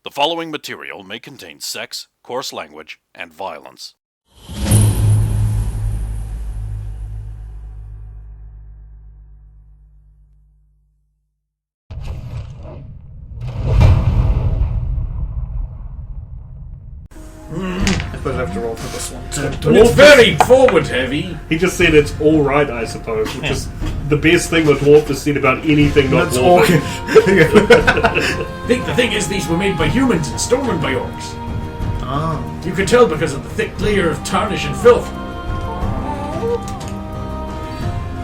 The following material may contain sex, coarse language, and violence. I suppose I have to roll for this one too. It's very forward heavy. He just said it's alright, I suppose, which is the best thing the dwarf has said about anything not dwarven. I think the thing is these were made by humans and stolen by orcs. Ah. You could tell because of the thick layer of tarnish and filth.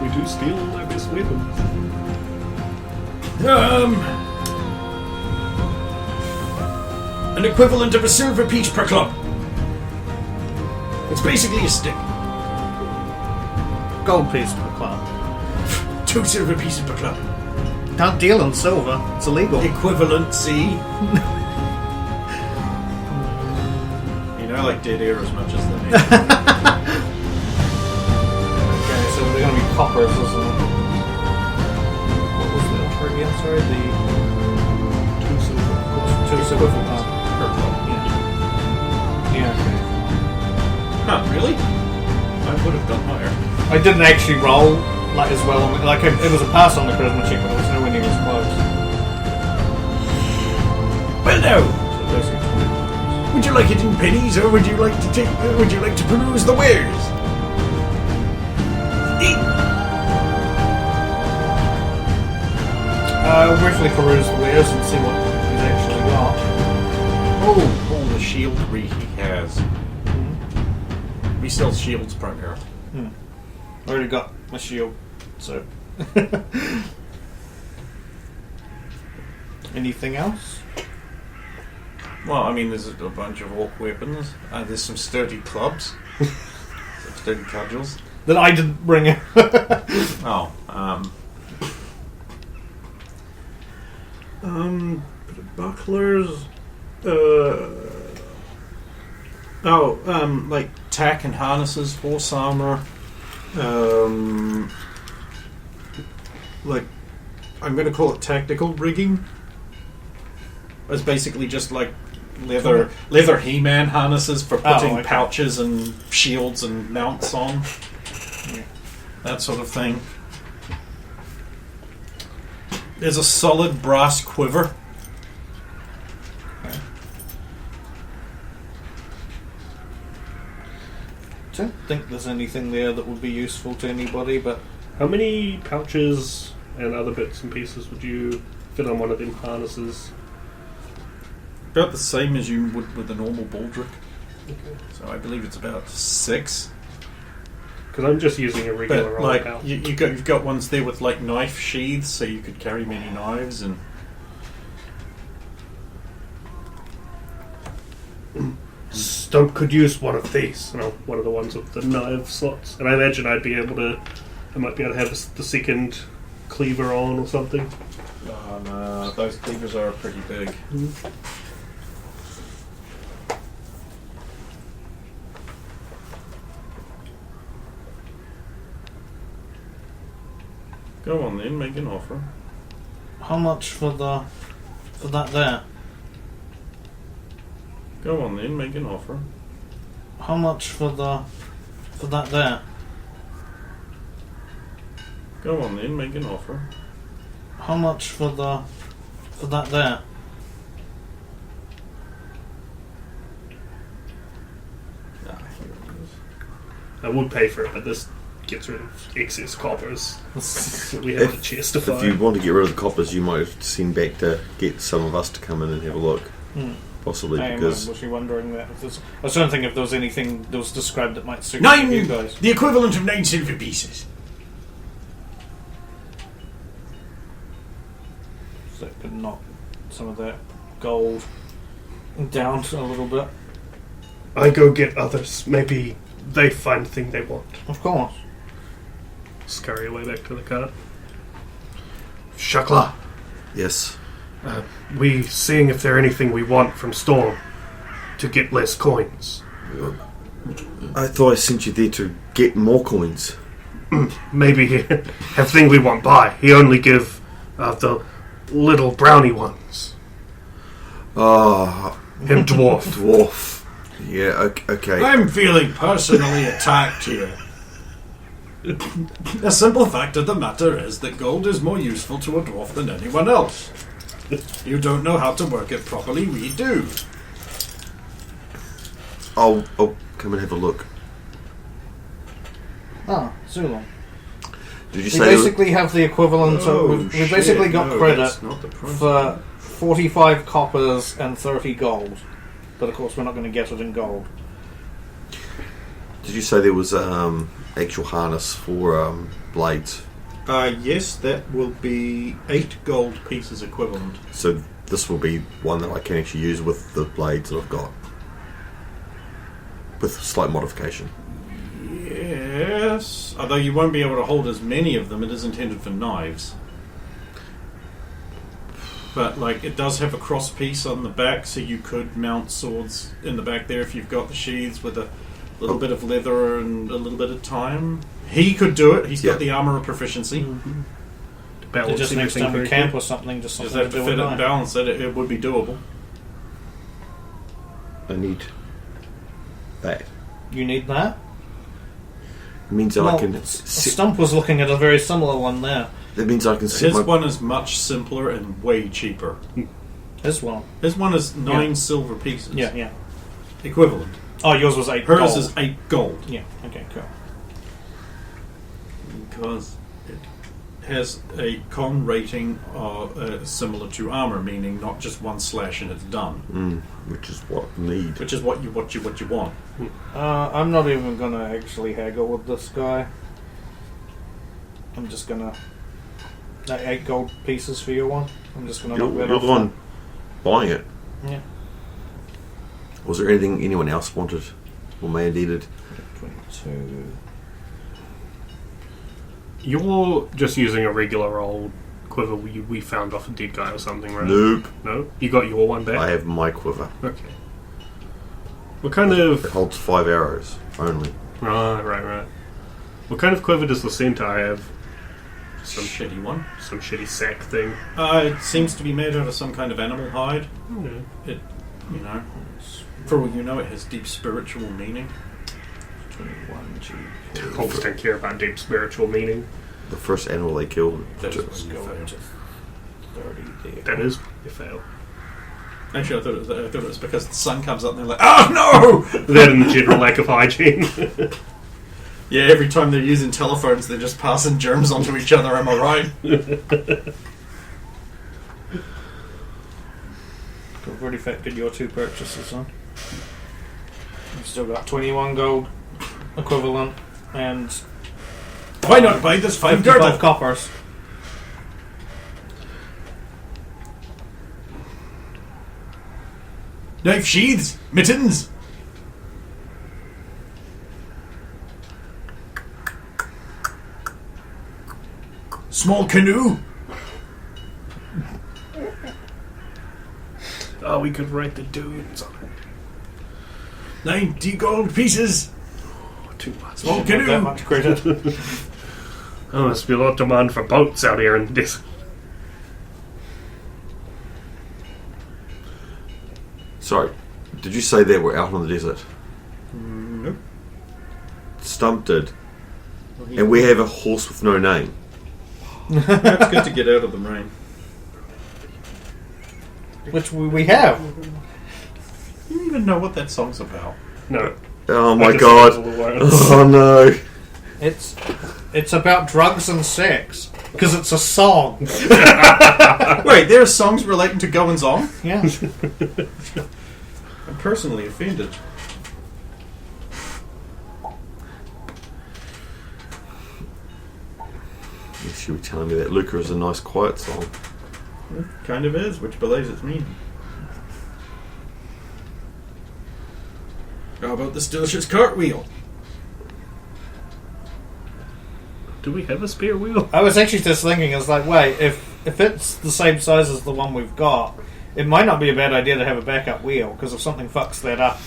We do steal all their best weapons. An equivalent of a silver piece per club. It's basically a stick. Gold piece per club. 2 silver pieces per club. Can't deal in silver. It's illegal. Equivalency. You know, I like dead air as much as the name. Okay, so they're going to be coppers, isn't it? What was the offer again? Sorry, the 2 silver per club. Yeah, okay. Huh, really? I would have done higher. I didn't actually roll like as well. Like it was a pass on the charisma check, but it was nowhere near as close. Well, now, would you like it in pennies, or would you like to take? Would you like to peruse the wares? Briefly peruse the wares and see what he's actually got. Oh, the shieldry he has. We sell shields primarily. I already got my shield, so. Anything else? Well, I mean, there's a bunch of orc weapons. There's some sturdy clubs. Some sturdy cudgels. That I didn't bring in. Bucklers. Like tack and harnesses, horse armor. Like, I'm going to call it tactical rigging. It's basically just like leather He-Man harnesses for putting pouches and shields and mounts on. Yeah. That sort of thing. There's a solid brass quiver. I don't think there's anything there that would be useful to anybody, but How many pouches and other bits and pieces would you fit on one of them harnesses? About the same as you would with a normal baldric. Okay. So I believe it's about 6. Because I'm just using a regular But roll like pouch. you've got ones there with like knife sheaths, so you could carry many knives and. Stump could use one of these, one of the ones with the knife slots, and I imagine I might be able to have the second cleaver on or something. No, those cleavers are pretty big. Go on then, make an offer. how much for that there? Go on then, make an offer. How much for that there? Go on then, make an offer. How much for that there? Ah, here it is. I would pay for it, but this gets rid of excess coppers. We have a chest to If fire. you want to get rid of the coppers, you might send back to get some of us to come in and have a look. Possibly, I because was wondering that. I was trying to think if there was anything that was described that might suit 9! you guys. The equivalent of 9 silver pieces. So it could knock some of that gold down a little bit. I go get others. Maybe they find the thing they want. Of course. Scurry away back to the cart. Shakla, yes, we seeing if there anything we want from Storm to get less coins. I thought I sent you there to get more coins. Maybe have thing we want buy. He only give the little brownie ones. Oh, Him dwarf. dwarf. Yeah, okay. I'm feeling personally attacked here. The simple fact of the matter is that gold is more useful to a dwarf than anyone else. You don't know how to work it properly, we do. I'll come and have a look. Ah, Zulon. Did you We say basically have the equivalent of... We've basically got credit that's not the price. for 45 coppers and 30 gold. But of course we're not going to get it in gold. Did you say there was actual harness for blades? Yes, that will be 8 gold pieces equivalent. So this will be one that I can actually use with the blades that I've got, with slight modification. Yes, although you won't be able to hold as many of them. It is intended for knives. But, like, it does have a cross piece on the back, so you could mount swords in the back there if you've got the sheaths with a little bit of leather and a little bit of time. He could do it. He's got the armor of proficiency. Balance Just next time we everything camp correctly. or something, just Just something have to to do fit with it and that. balance it. It would be doable. I need that. You need that? It means that I Well, can. Stump was looking at a very similar one there. That means I can set His my. one is much simpler and way cheaper. His one. His one is 9 Yeah. silver pieces. Yeah. Equivalent. Oh, yours was 8 Hers gold. is 8 gold. Yeah, okay, cool. Because it has a con rating similar to armor, meaning not just 1 slash and it's done. Which is what I need. Which is what you want. I'm not even going to actually haggle with this guy. I'm just going to... 8 gold pieces for your one. I'm just going to knock You're that the off. one buying it. Yeah. Was there anything anyone else wanted or may have needed? 22... You're just using a regular old quiver we found off a dead guy or something, right? Nope. No? You got your one back? I have my quiver. Okay. What kind of... It holds 5 arrows only. Right. What kind of quiver does the centaur have? Some shitty one. Some shitty sack thing. It seems to be made out of some kind of animal hide. No. It, for all you know, it has deep spiritual meaning. 21 G. Hobbits don't care about deep spiritual meaning. The first animal they killed. That is Let's when you go fail. into 30 there. That is you fail. Actually, I thought it was because the sun comes up and they're like, oh no! That and the general lack of hygiene. Yeah, every time they're using telephones, they're just passing germs onto each other, am I right? We've already factored your 2 purchases on. You've still got 21 gold equivalent and Why not buy this 5 55 girdle? coppers. Knife sheaths, mittens. Small canoe. Oh, we could write the dudes on it. 90 gold pieces. Too much. Small Not canoe. that much credit. Oh, must be a lot of demand for boats out here in this. Sorry, did you say they were out on the desert? Nope. Stump did. And we have a horse with no name. It's good to get out of the rain. Which we have. You don't even know what that song's about. No. Oh I my just god. said all the words. Oh no. It's about drugs and sex. Because it's a song. Wait, there are songs relating to goings on? Yeah. I'm personally offended. Yes, you were telling me that Luca is a nice quiet song. It kind of is, which belies its meaning. How about this delicious cartwheel? Do we have a spare wheel? I was actually just thinking, it's like, wait, if it's the same size as the one we've got, it might not be a bad idea to have a backup wheel, because if something fucks that up...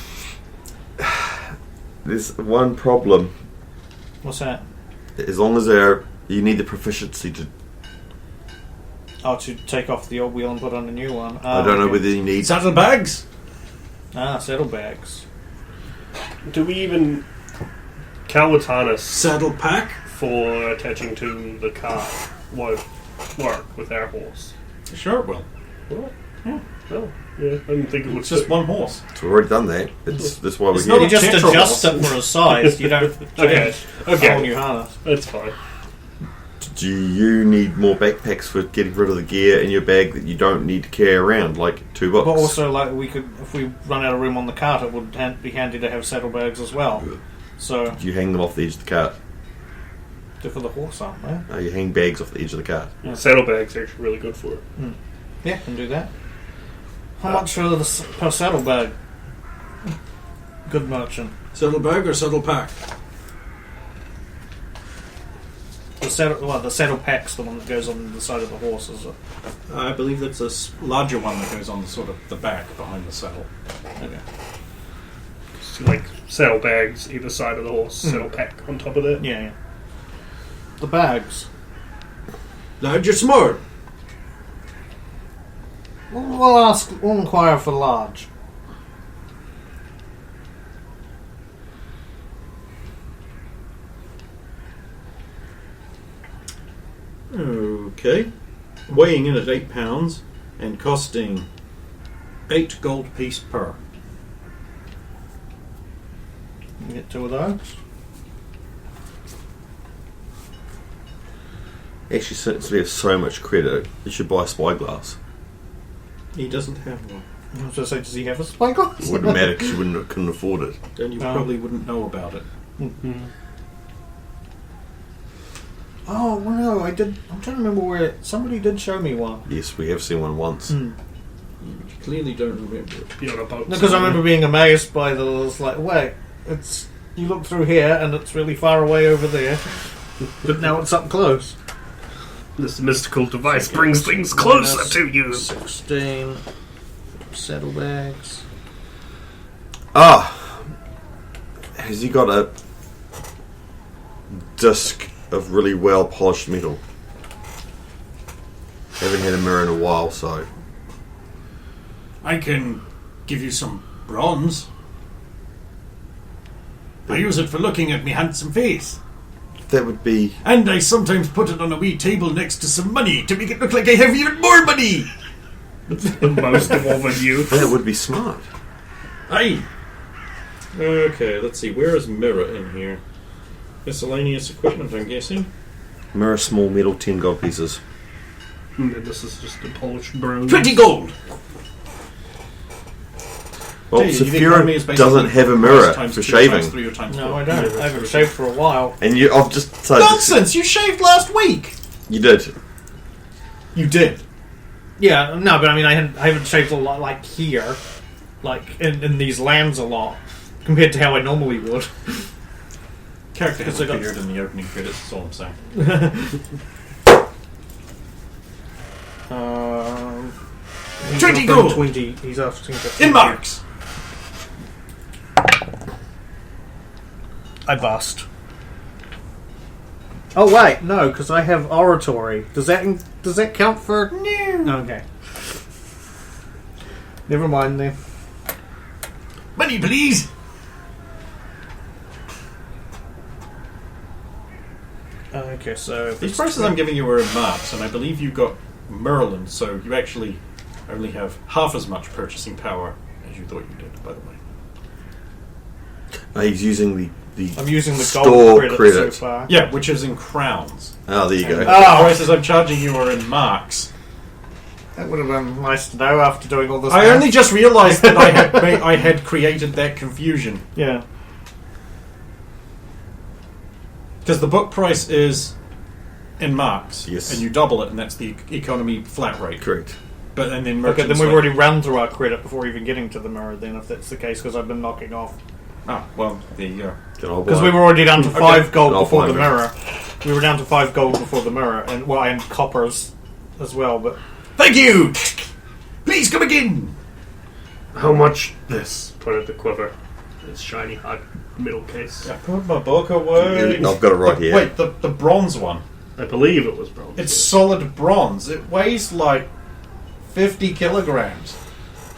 There's one problem. What's that? As long as you need the proficiency to Oh, to take off the old wheel and put on a new one. I don't know whether you need. Saddlebags? Saddlebags. Do we even coward's harness Saddle pack? for attaching to the car won't work with our horse? Sure it will. What? Yeah. Oh, yeah. I didn't think it would It's just fit. one horse. So we've already done that. That's why we're It's here. not You just petrol adjust horse. it for a size. You don't Okay. change a whole Okay. new harness. That's fine. Do you need more backpacks for getting rid of the gear in your bag that you don't need to carry around, like 2 books? But also, like, we could, if we run out of room on the cart, it would be handy to have saddlebags as well. So, Do you hang them off the edge of the cart? they're for the horse, aren't they? No, you hang bags off the edge of the cart. Yeah. Saddlebags are actually really good for it. Yeah, can do that. How much for per saddlebag? Good merchant. Saddlebag or saddle pack? The saddle pack's the one that goes on the side of the horse, is it? I believe that's a larger one that goes on sort of the back behind the saddle. Okay. So, like saddlebags either side of the horse, saddle pack on top of that. Yeah. The bags. Large or small? We'll inquire for large. Okay. Weighing in at 8 pounds and costing 8 gold piece per. You get 2 of those. Actually, since we have so much credit, you should buy a spyglass. He doesn't have one. I was going to say, does he have a spyglass? It wouldn't matter because you couldn't afford it. Then you No. probably wouldn't know about it. Oh, well, no, I did. I'm trying to remember where somebody did show me one. Yes, we have seen one once. You clearly don't remember it. Be on a boat. No, because I remember being amazed by the. It's like, wait, it's you look through here and it's really far away over there, but now it's up close. This mystical device brings things closer to you. 16 saddlebags. Has he got a disc of really well polished metal? Haven't had a mirror in a while, so I can give you some bronze. I use it for looking at me handsome face. that would be. And I sometimes put it on a wee table next to some money to make it look like I have even more money. The most dwarven youth. That would be smart. Aye. Okay, let's see. Where is mirror in here? Miscellaneous equipment, I'm guessing. Mirror, small metal, 10 gold pieces. And this is just a polished bronze. 20 gold! Well, Hey, you think Saphira economy is basically doesn't have a mirror times for 2 shaving. times 3 or times No, 4. I don't. I haven't shaved for a while. And I've just decided. Nonsense! You shaved last week! You did. You did. Yeah, no, but I mean, I haven't shaved a lot, like here, like in these lands a lot, compared to how I normally would. Character has Because I got- appeared in the opening credits, that's all I'm saying. He's 20 offering gold! 20. He's asking for In marks! I bust. Oh wait, no, because I have oratory. Does that count for? No. Okay. Never mind then. Money, please! Okay, so These prices I'm giving you are in marks, and I believe you got Merlin, so you actually only have half as much purchasing power as you thought you did, by the way. He's using the I'm using the store gold credit, credit. so far. Yeah, which is in crowns. Oh, there you go. And Oh. the prices I'm charging you are in marks. That would have been nice to know after doing all this. I math. only just realised that I had created that confusion. Yeah. Because the book price is in marks, Yes. and you double it, and that's the economy flat rate. Correct. But and then Okay, merchants then we've like- already run through our credit before even getting to the mirror. Then, if that's the case, because I've been knocking off. Ah, well, there you go. Because we were already down to 5 gold I'll before buy the them. mirror. We were down to 5 gold before the mirror, and coppers as well. But Thank you. Please come again. How much this? Put it the quiver. This shiny hard metal case. I put my book away. I've got it right here. Wait, the bronze one. I believe it was bronze. It's solid bronze. It weighs like 50 kilograms.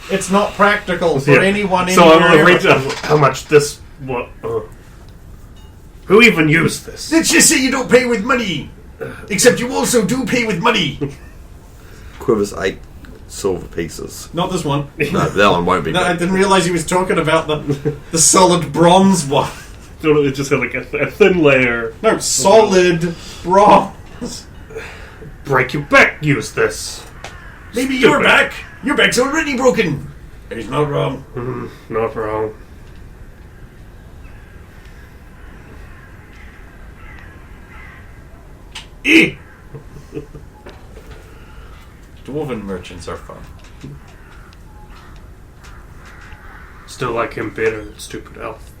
It's not practical for anyone in so your I'm area. going to read how much this... What? Who even used this? Let's just say you don't pay with money. Except you also do pay with money. Quiver's 8 silver pieces. Not this one. No, that one won't be. No, I didn't realise he was talking about the solid bronze one. It just had like a thin layer. No, solid bronze. Break your back, use this. Maybe Stupid. your back. Your back's already broken. He's not wrong. Not wrong. Eh. Dwarven merchants are fun. Still like him better than stupid elf.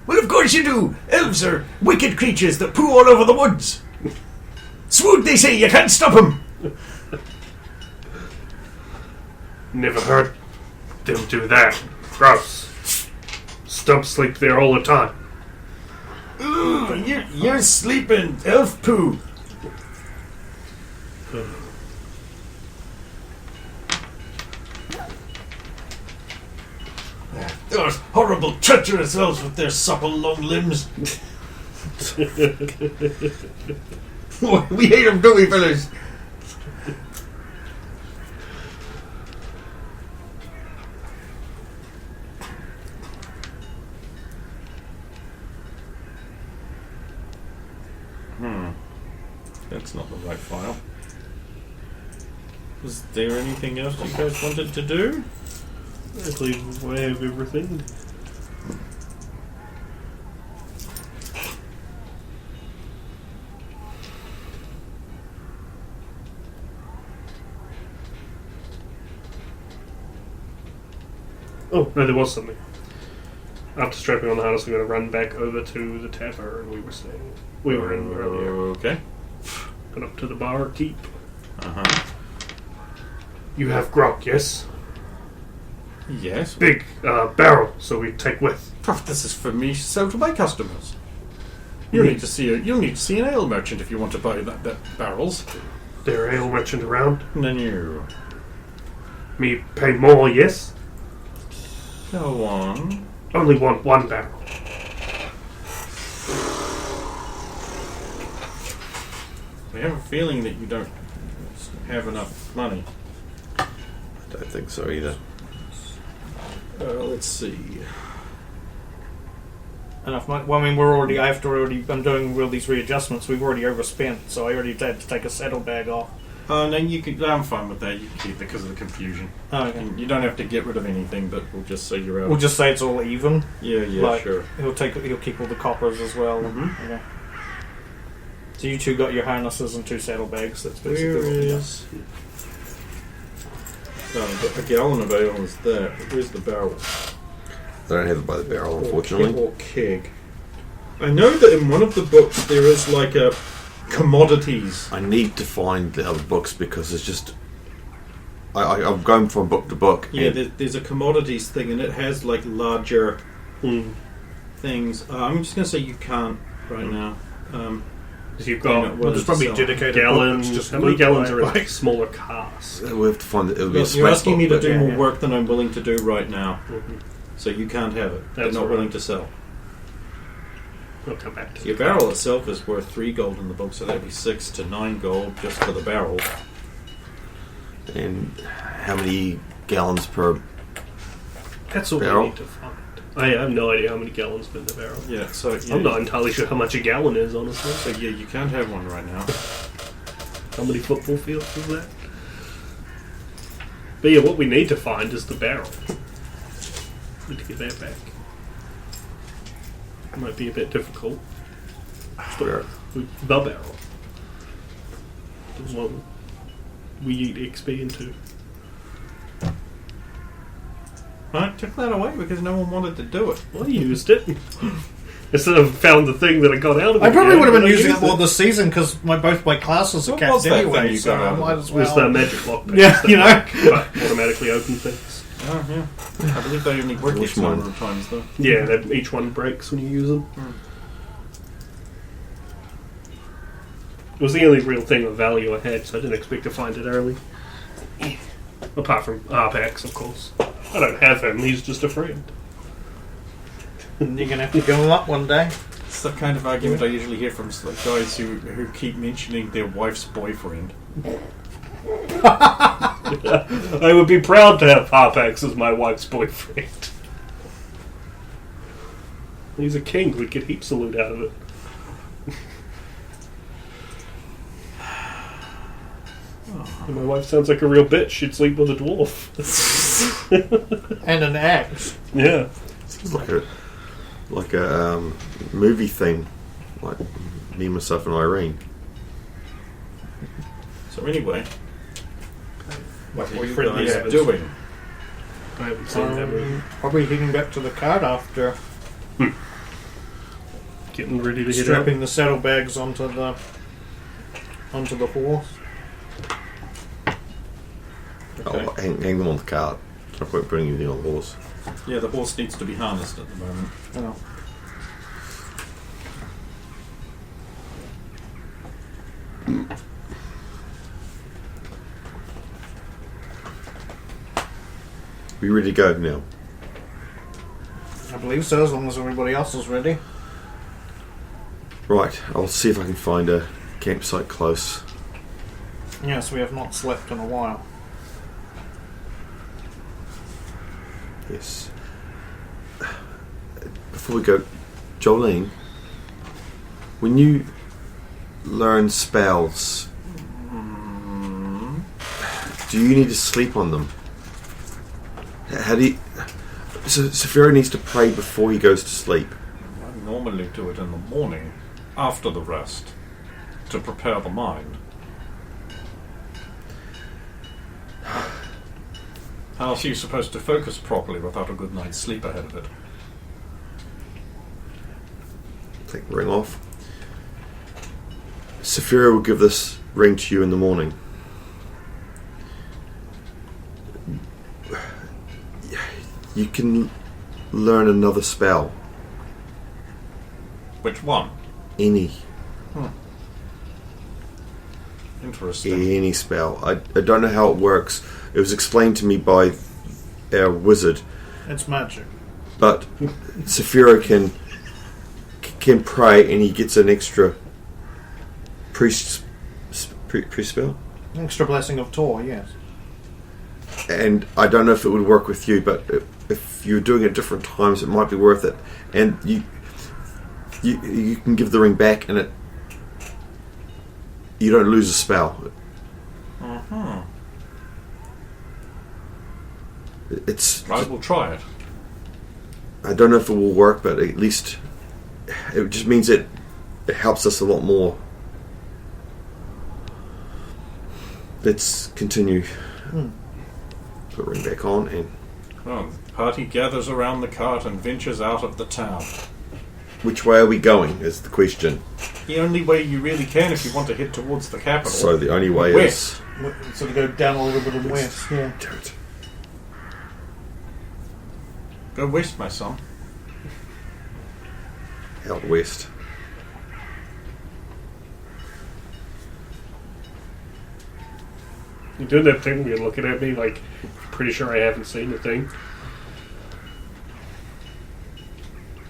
Well, of course you do. Elves are wicked creatures that poo all over the woods. Swoot, they say. You can't stop them. Never heard them do that. Gross. Stumps sleep there all the time. Ooh, you're sleeping, elf poo. Those horrible, treacherous elves with their supple, long limbs. We hate them, don't we, fellas? That's not the right file. Was there anything else you guys wanted to do? I believe I have everything. Oh, no, there was something. After strapping on the harness, we're going to run back over to the tavern we were in earlier. Okay. Got up to the bar keep. Uh-huh. You have grog, yes? Yes. Big barrel, so we take with. This is for me to sell to my customers. You need to see an ale merchant if you want to buy that barrels. There ale merchant around. No. Me pay more, yes? Go on. Only want one barrel. I have a feeling that you don't have enough money. I don't think so either. Let's see. Enough money. Well, I mean, I'm doing all these readjustments. We've already overspent, so I already had to take a saddlebag off. No, you can. I'm fine with that. You can keep it because of the confusion. Oh, okay. You don't have to get rid of anything, but we'll just say you're out. We'll just say it's all even. Yeah, Like, sure. He'll keep all the coppers as well. Mhm. Okay. So you two got your harnesses and 2 saddlebags. That's Where basically what we got. is? A gallon of ale is there. Where's the barrel? They don't have it by the barrel, unfortunately. Or keg. I know that in one of the books there is like a commodities. I need to find the other books because it's just... I'm going from book to book. Yeah, and there's a commodities thing, and it has like larger things. I'm just going to say you can't right now. You've got Well, There's probably dedicated gallons. book that's just How many grouped gallons by- are in by- smaller casks? we have to find it. It'll be a You're scrap asking me book, to but- do more yeah. work than I'm willing to do right now, Mm-hmm. so you can't have it. They're That's not all willing right. to sell. We'll come back to Your barrel itself is worth 3 gold in the book, so that'd be 6 to 9 gold just for the barrel. And how many gallons per... That's all barrel? we need to find. I have no idea how many gallons fit in the barrel. Yeah, so yeah, I'm not entirely sure how much a gallon is, honestly. So yeah, you can't have one right now. How many football fields is that? But yeah, what we need to find is the barrel. Need to get that back. It might be a bit difficult. Where? The barrel. The one we eat XP into. I took that away because no one wanted to do it. Well, I used it. Instead of found the thing that I got out of it. I probably again, would have but been I using it used more this season because both my classes are What capped was that anyway, thing you so got out I of might it? as It was well. the magic lockpicks Yeah, that you know. automatically open things. Oh yeah, I believe they only work Which X number one? of times though. Yeah, each one breaks when you use them. It was the only real thing of value I had, so I didn't expect to find it early. Apart from Arpax, of course. I don't have him, he's just a friend. You're going to have to give him up one day. It's the kind of argument I usually hear from guys who keep mentioning their wife's boyfriend. I would be proud to have Arpax as my wife's boyfriend. He's a king, we'd get heaps of loot out of it. And my wife sounds like a real bitch. She'd sleep with a dwarf. And an axe. Yeah. It's like a movie thing, like me, myself, and Irene. So anyway, what are you Friendly guys habits. doing? I haven't seen that movie. Probably heading back to the cart after Getting ready to hit strapping the saddlebags onto the horse. Okay. Oh, hang them on the cart. No point putting anything on the horse. Yeah, the horse needs to be harnessed at the moment. Oh. We ready to go now? I believe so, as long as everybody else is ready. Right, I'll see if I can find a campsite close. Yes, we have not slept in a while. Yes. Before we go, Jolene, when you learn spells, do you need to sleep on them? How do you... So Saphira needs to pray before he goes to sleep. I normally do it in the morning, after the rest, to prepare the mind. How else are you supposed to focus properly without a good night's sleep ahead of it? Take the ring off. Saphira will give this ring to you in the morning. You can learn another spell. Which one? Any Interesting. any spell. I don't know how it works. It was explained to me by our wizard, It's magic. but Saphira can pray and he gets an extra priest spell. Extra blessing of Tor, yes. And I don't know if it would work with you, but if you're doing it at different times, it might be worth it. And you can give the ring back, and you don't lose a spell. It's. I will try it. I don't know if it will work, but at least it just means it helps us a lot more. Let's continue. Put the ring back on, and Well, the party gathers around the cart and ventures out of the town. which way are we going? Is the question. The only way you really can if you want to head towards the capital. So the only way West. So to go down a little bit in west, yeah. is. Go west, my son. Out west. You're doing that thing where you're looking at me like, pretty sure I haven't seen the thing.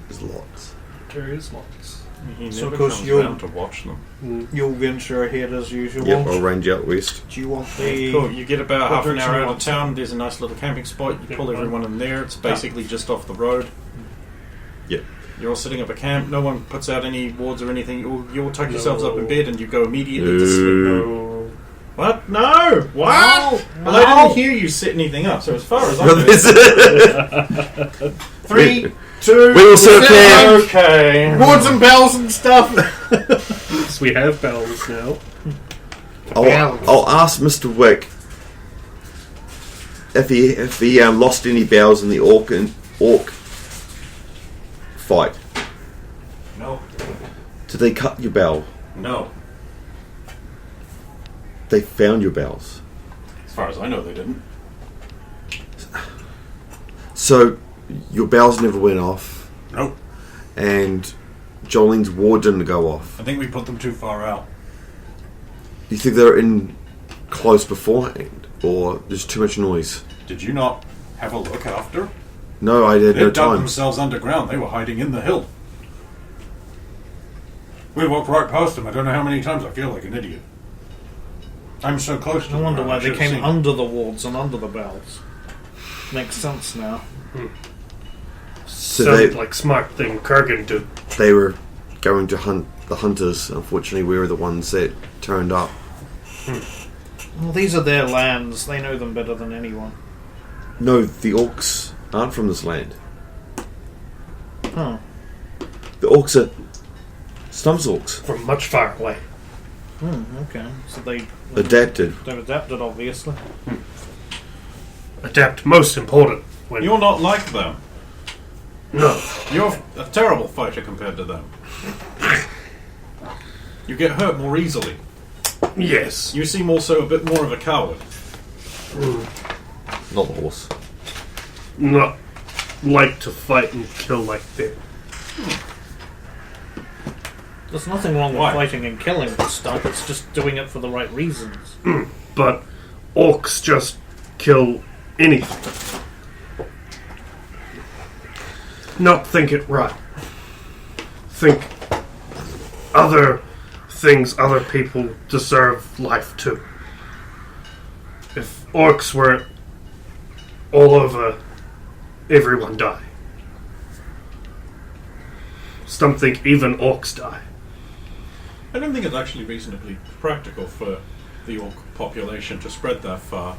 There's lots. There is lots. He So, never of course, comes you'll- round to watch them. You'll venture ahead as usual. Yep, I'll range out west. Do you want the... Cool. You get about What half an direction hour you out of want? town. There's a nice little camping spot. You pull everyone in there. It's basically just off the road. Yep. You're all setting up a camp. No one puts out any wards or anything. You all tuck yourselves up in bed and you go immediately to sleep. No. What? No! What? No! Well, I didn't hear you set anything up, so as far as I Well, know... this is- 3, 2... We will set up camp. Okay. Wards and bells and stuff! Yes, we have bells now. I'll ask Mr. Wick if he lost any bells in the orc fight. No. Did they cut your bell? No. They found your bells. As far as I know, they didn't. So your bells never went off, Nope. and Jolene's ward didn't go off. I think we put them too far out. You think they're in close beforehand, or there's too much noise? Did you not have a look after? No, I had They no dug time. themselves underground. They were hiding in the hill. We walked right past them. I don't know how many times. I feel like an idiot. I'm so close to I them. wonder I why they should have came seen under the wards and under the bells. Makes sense now. So Sounded like smart thing Kurgan do. they were going to hunt the hunters. Unfortunately, we were the ones that turned up. Well, these are their lands. They know them better than anyone. No, the orcs aren't from this land. Huh. The orcs are Stumps orcs. From much far away. Okay. So they've Adapted. adapted, obviously. Adapt most important. When You're not like them. no. You're a terrible fighter compared to them. You get hurt more easily. Yes. You seem also a bit more of a coward. Not the horse. Not like to fight and kill like them. There's nothing wrong with Why? fighting and killing and stuff. It's just doing it for the right reasons. But orcs just kill anything. Not think it right. Think other things, other people deserve life too. If orcs were all over, everyone die. Some think even orcs die. I don't think it's actually reasonably practical for the orc population to spread that far.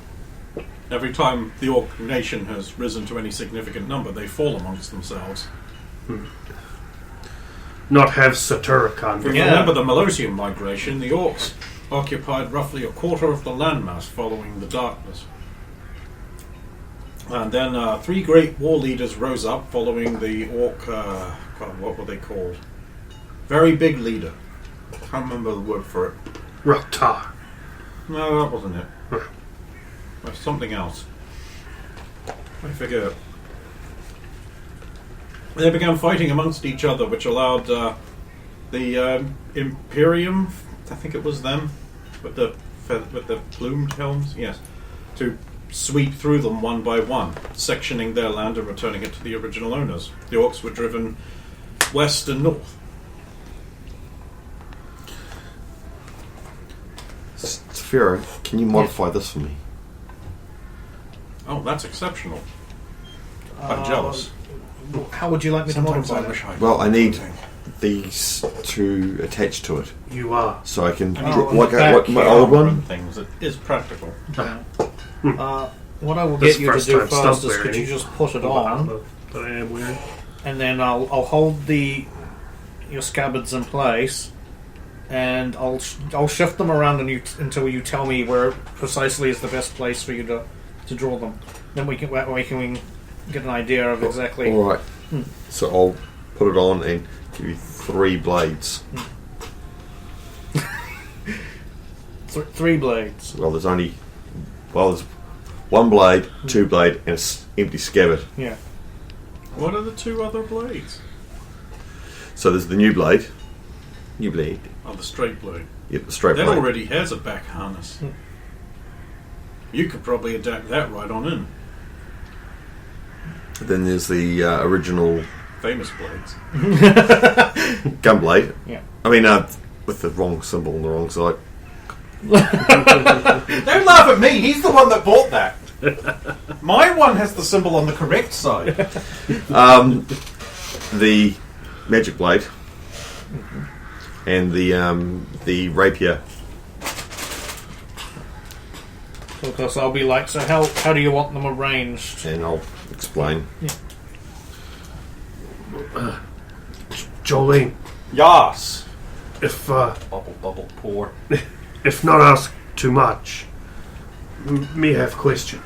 Every time the orc nation has risen to any significant number, they fall amongst themselves. Not have Saturicon. If you remember the Melosium migration, the orcs occupied roughly a quarter of the landmass following the darkness. And then 3 great war leaders rose up following the orc, what were they called? Very big leader. Can't remember the word for it. Raktar. No, that wasn't it. That's something else. I forget. They began fighting amongst each other, which allowed the Imperium, I think it was them, with the plumed helms, yes, to sweep through them one by one, sectioning their land and returning it to the original owners. The orcs were driven west and north. Sphero, can you modify this for me? Oh, that's exceptional. I'm jealous. How would you like me to modify that? I Well, I need these to attach to it, You are. so I can Oh, like back what my old one. Things it is practical. What I will This get you to first do time first stump is could wearing. you just put it on, But I am wearing. and then I'll hold your scabbards in place, and I'll shift them around until you tell me where precisely is the best place for you to draw them. Then we can get an idea of exactly. All right. So I'll put it on and give you 3 blades. 3 blades. Well, there's 1 blade, 2 blade, and an empty scabbard. Yeah. What are the 2 other blades? So there's the new blade. Oh, the straight blade. Yep, the straight That blade. already has a back harness. You could probably adapt that right on in. Then there's the original Famous blades. gun blade. Yeah. I mean, with the wrong symbol on the wrong side. Don't laugh at me. He's the one that bought that. My one has the symbol on the correct side. The magic blade. And the rapier. Of course, I'll be like, so how do you want them arranged? And I'll explain. Jolene, Yas. if Bubble, pour. if not ask too much, me have question.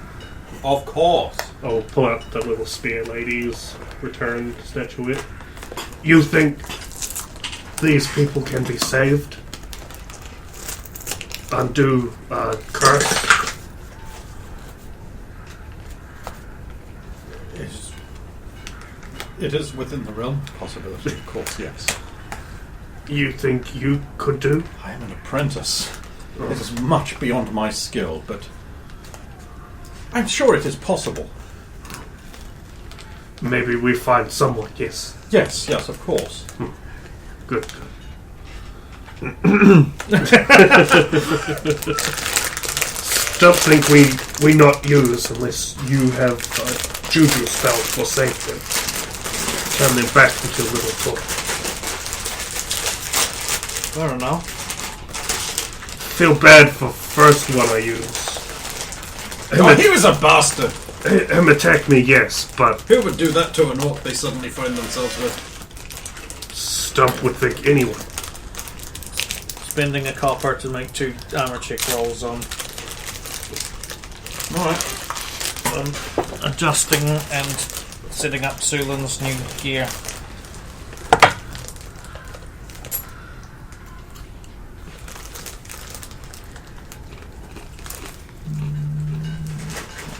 Of course. I'll pull out that little spear lady's returned statuette. You think these people can be saved? Undo curse? It is within the realm of possibility, of course, yes. You think you could do? I am an apprentice. It is much beyond my skill, but I'm sure it is possible. Maybe we find someone, yes. Yes, of course. Good. Don't think we not use unless you have a juju spell for safety. Turn them back into little talk. I don't know. Feel bad for first one I use. Oh, he was a bastard! Him attack me, yes, but Who would do that to an orc they suddenly find themselves with? Stump would think anyone. Spending a copper to make 2 armor check rolls on. Alright. Adjusting and setting up Sulan's new gear.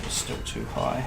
Still too high.